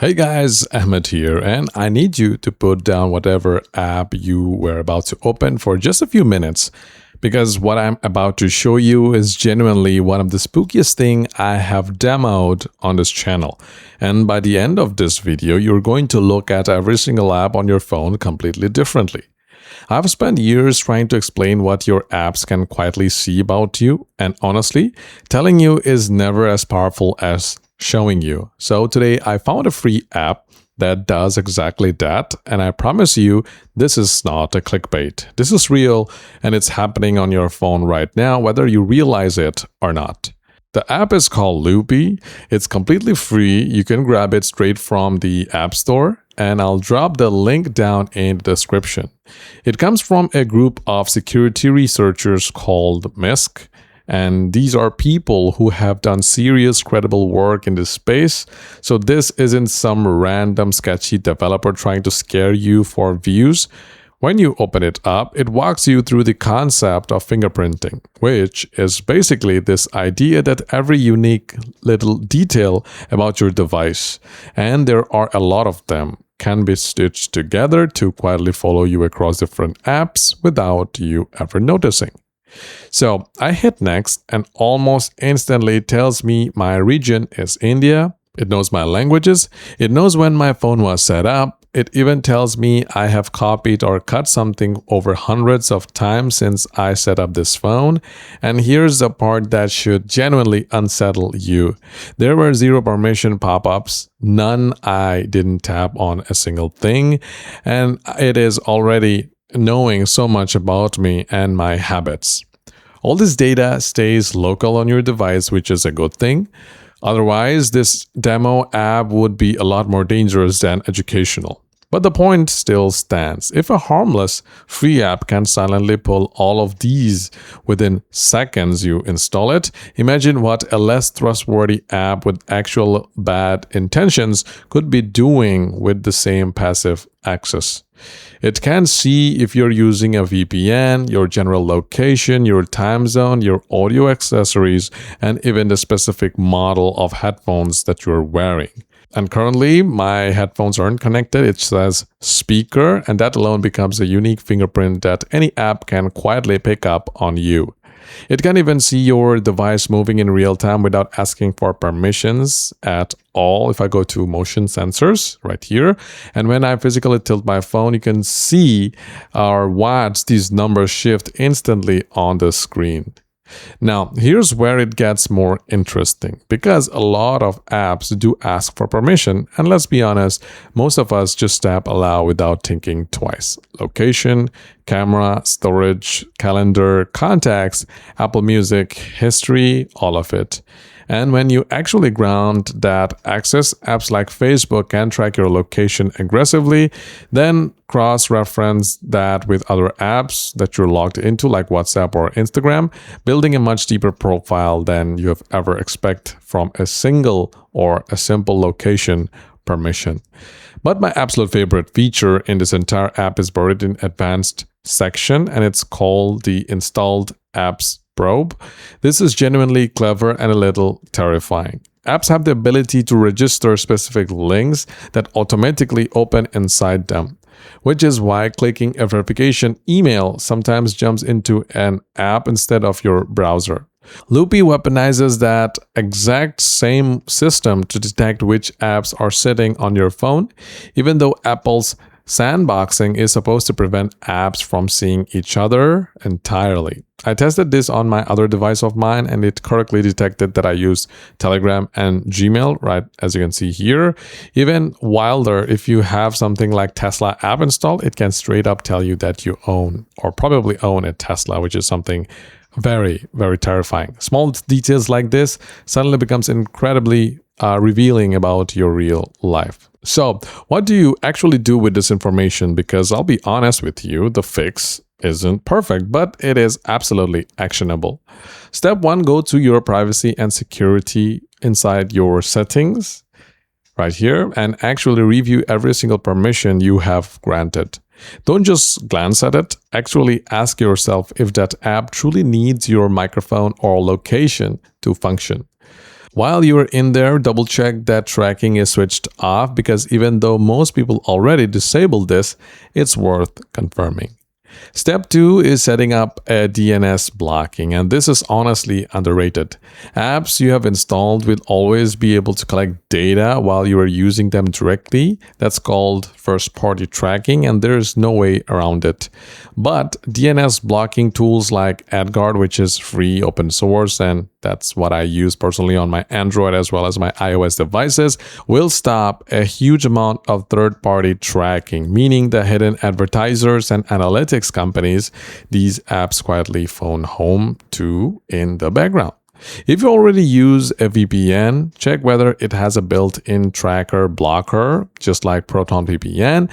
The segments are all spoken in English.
Hey guys, Ahmed here, and I need you to put down whatever app you were about to open for just a few minutes, because what I'm about to show you is genuinely one of the spookiest thing I have demoed on this channel. And by the end of this video, you're going to look at every single app on your phone completely differently. I've spent years trying to explain what your apps can quietly see about you, and honestly, telling you is never as powerful as showing you. So today I found a free app that does exactly that, and I promise you this is not a clickbait. This is real and it's happening on your phone right now, whether you realize it or not. The app is called Loopy. It's completely free. You can grab it straight from the App Store, and I'll drop the link down in the description. It comes from a group of security researchers called MISC. And these are people who have done serious, credible work in this space. So this isn't some random sketchy developer trying to scare you for views. When you open it up, it walks you through the concept of fingerprinting, which is basically this idea that every unique little detail about your device, and there are a lot of them, can be stitched together to quietly follow you across different apps without you ever noticing. So I hit next, and almost instantly it tells me my region is India. It knows my languages. It knows when my phone was set up. It even tells me I have copied or cut something over hundreds of times since I set up this phone. And here's the part that should genuinely unsettle you. There were zero permission pop-ups. None. I didn't tap on a single thing. And it is already knowing so much about me and my habits. All this data stays local on your device, which is a good thing. Otherwise, this demo app would be a lot more dangerous than educational. But the point still stands. If a harmless free app can silently pull all of these within seconds you install it, imagine what a less trustworthy app with actual bad intentions could be doing with the same passive access. It can see if you're using a VPN, your general location, your time zone, your audio accessories, and even the specific model of headphones that you're wearing. And currently, my headphones aren't connected. It says speaker, and that alone becomes a unique fingerprint that any app can quietly pick up on you. It can even see your device moving in real time without asking for permissions at all. If I go to motion sensors right here, and when I physically tilt my phone, you can see or watch these numbers shift instantly on the screen. Now, here's where it gets more interesting, because a lot of apps do ask for permission, and let's be honest, most of us just tap allow without thinking twice. Location, camera, storage, calendar, contacts, Apple Music, history, all of it. And when you actually grant that access, apps like Facebook can track your location aggressively, then cross-reference that with other apps that you're logged into like WhatsApp or Instagram, building a much deeper profile than you have ever expect from a single or a simple location permission. But my absolute favorite feature in this entire app is buried in advanced section, and it's called the installed apps probe. This is genuinely clever and a little terrifying. Apps have the ability to register specific links that automatically open inside them, which is why clicking a verification email sometimes jumps into an app instead of your browser. Loopy weaponizes that exact same system to detect which apps are sitting on your phone, even though Apple's sandboxing is supposed to prevent apps from seeing each other entirely. I tested this on my other device of mine, and it correctly detected that I used Telegram and Gmail, right as you can see here. Even wilder, if you have something like Tesla app installed, it can straight up tell you that you own or probably own a Tesla, which is something very, very terrifying. Small details like this suddenly becomes incredibly revealing about your real life. So what do you actually do with this information? Because I'll be honest with you, the fix isn't perfect, but it is absolutely actionable. Step 1, go to your privacy and security inside your settings right here and actually review every single permission you have granted. Don't just glance at it, actually ask yourself if that app truly needs your microphone or location to function. While you're in there, double check that tracking is switched off, because even though most people already disabled this, it's worth confirming. Step 2 is setting up a DNS blocking, and this is honestly underrated. Apps you have installed will always be able to collect data while you are using them directly. That's called first-party tracking, and there's no way around it. But DNS blocking tools like AdGuard, which is free, open source, and that's what I use personally on my Android as well as my iOS devices, will stop a huge amount of third-party tracking, meaning the hidden advertisers and analytics companies these apps quietly phone home to in the background. If you already use a VPN, check whether it has a built-in tracker blocker, just like Proton VPN.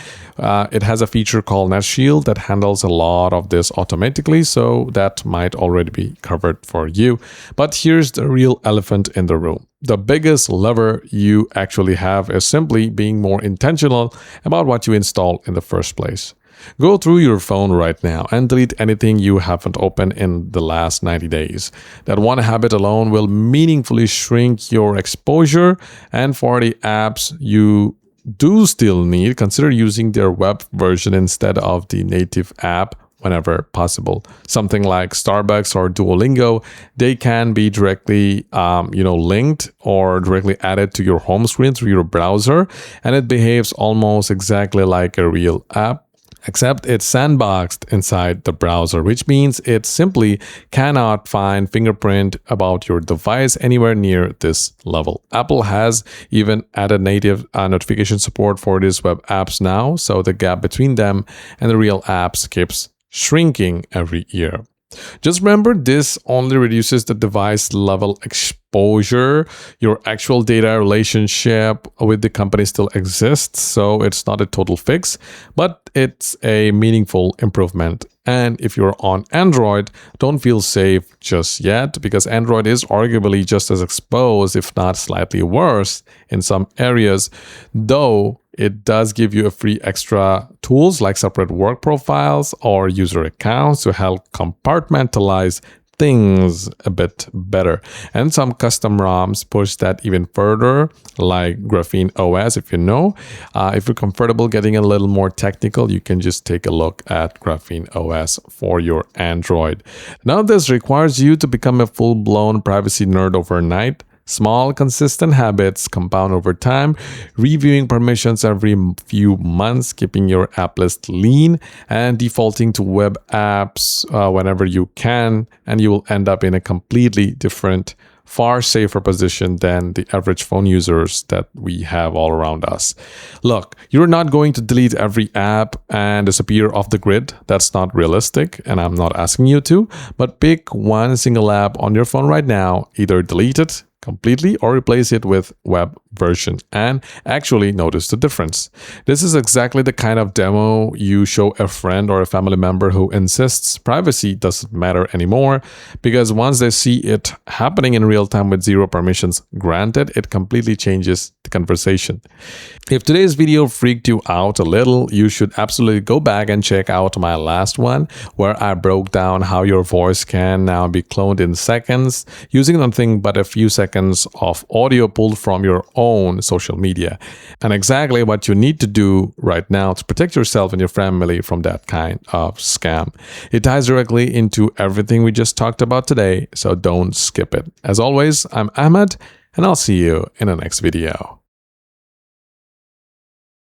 It has a feature called NetShield that handles a lot of this automatically, so that might already be covered for you. But here's the real elephant in the room. The biggest lever you actually have is simply being more intentional about what you install in the first place. Go through your phone right now and delete anything you haven't opened in the last 90 days. That one habit alone will meaningfully shrink your exposure, and for the apps you do still need, consider using their web version instead of the native app whenever possible. Something like Starbucks or Duolingo, they can be directly linked or directly added to your home screen through your browser, and it behaves almost exactly like a real app, except it's sandboxed inside the browser, which means it simply cannot find fingerprint about your device anywhere near this level. Apple has even added native notification support for these web apps now, so the gap between them and the real apps keeps shrinking every year. Just remember, this only reduces the device level exposure. Your actual data relationship with the company still exists, so it's not a total fix, but it's a meaningful improvement. And if you're on Android, don't feel safe just yet, because Android is arguably just as exposed, if not slightly worse in some areas, though it does give you a free extra tools like separate work profiles or user accounts to help compartmentalize things a bit better. And some custom ROMs push that even further, like Graphene OS. If you're comfortable getting a little more technical, you can just take a look at Graphene OS for your Android. Now, this requires you to become a full-blown privacy nerd overnight. Small, consistent habits compound over time, reviewing permissions every few months, keeping your app list lean, and defaulting to web apps whenever you can, and you will end up in a completely different, far safer position than the average phone users that we have all around us. Look, you're not going to delete every app and disappear off the grid. That's not realistic, and I'm not asking you to, but pick one single app on your phone right now, either delete it completely or replace it with web version, and actually notice the difference. This is exactly the kind of demo you show a friend or a family member who insists privacy doesn't matter anymore, because once they see it happening in real time with zero permissions granted, it completely changes the conversation. If today's video freaked you out a little, you should absolutely go back and check out my last one, where I broke down how your voice can now be cloned in seconds using nothing but a few seconds of audio pulled from your own social media, and exactly what you need to do right now to protect yourself and your family from that kind of scam. It ties directly into everything we just talked about today, so don't skip it. As always, I'm Ahmed, and I'll see you in the next video.